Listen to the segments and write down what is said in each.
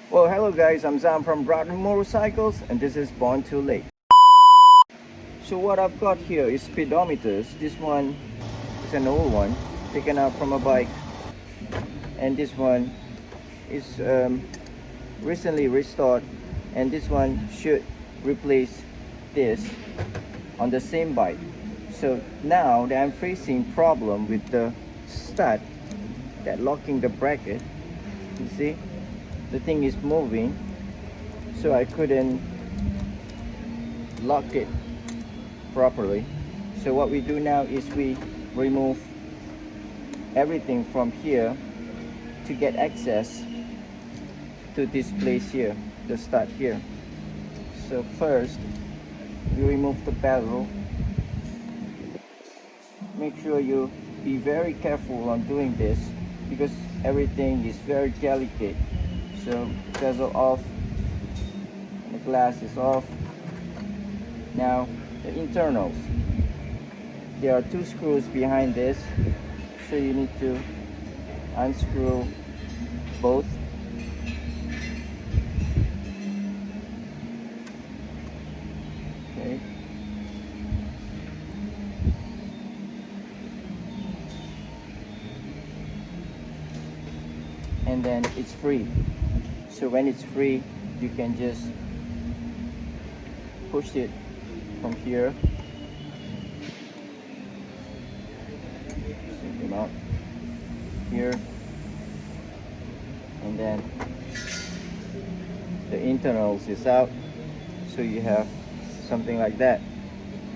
Well, hello guys, I'm Zam from Broughton Motorcycles and this is Born Too Late. So what I've got here is speedometers. This one is an old one taken out from a bike, and this one is recently restored, and this one should replace this on the same bike. So now that I'm facing problem with the stud that locking the bracket, you see the thing is moving, so I couldn't lock it properly. So what we do now is we remove everything from here to get access to this place here, the stud here. So first we remove the pedal. Make sure you be very careful on doing this because everything is very delicate. So bezel off, the glass is off. Now the internals, there are two screws behind this, so you need to unscrew both. Okay. And then it's free. So when it's free, you can just push it from here, take them out here, and then the internals is out, so you have something like that.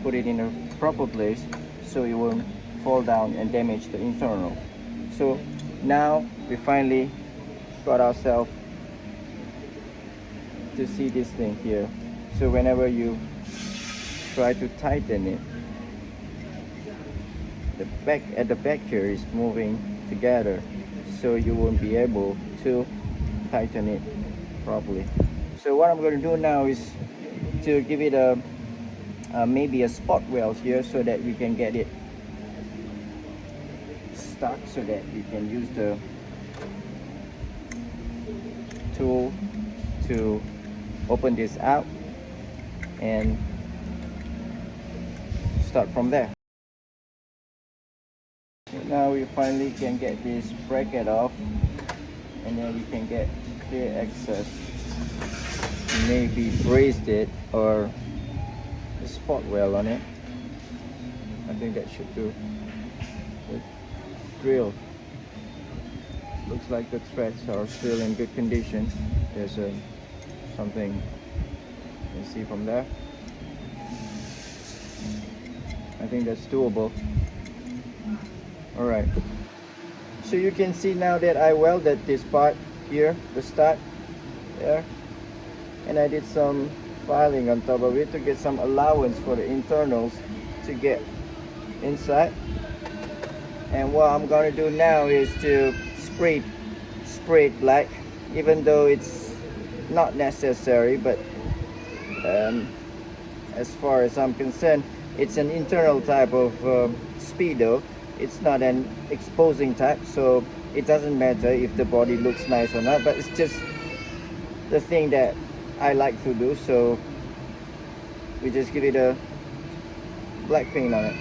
Put it in a proper place so it won't fall down and damage the internal. So now we finally got ourselves to see this thing here. So whenever you try to tighten it, the back at the back here is moving together, so you won't be able to tighten it properly. So what I'm going to do now is to give it a maybe a spot weld here so that we can get it stuck, so that we can use the tool to open this out and start from there. Now we finally can get this bracket off, and then we can get clear access. Maybe brazed it or a spot weld on it. I think that should do. With drill. Looks like the threads are still in good condition. There's something you can see from there. I think that's doable. Alright, so you can see now that I welded this part here, the stud there, and I did some filing on top of it to get some allowance for the internals to get inside. And what I'm going to do now is to spray it black, even though it's not necessary, but as far as I'm concerned, it's an internal type of speedo. It's not an exposing type, so it doesn't matter if the body looks nice or not, but it's just the thing that I like to do, so we just give it a black paint on it.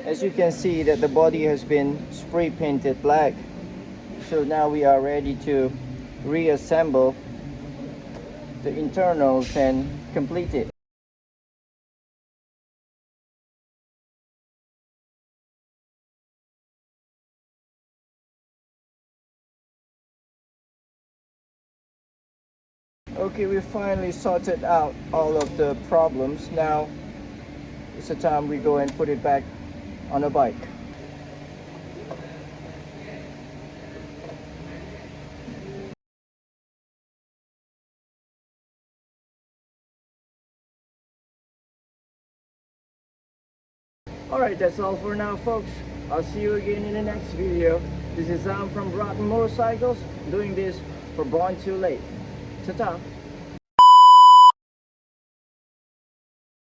As you can see that the body has been spray painted black, so now we are ready to reassemble the internals and complete it. Okay, we finally sorted out all of the problems. Now it's the time we go and put it back on a bike. Alright, that's all for now, folks. I'll see you again in the next video. This is Sam from Broughton Motorcycles, doing this for Born Too Late. Ta-ta!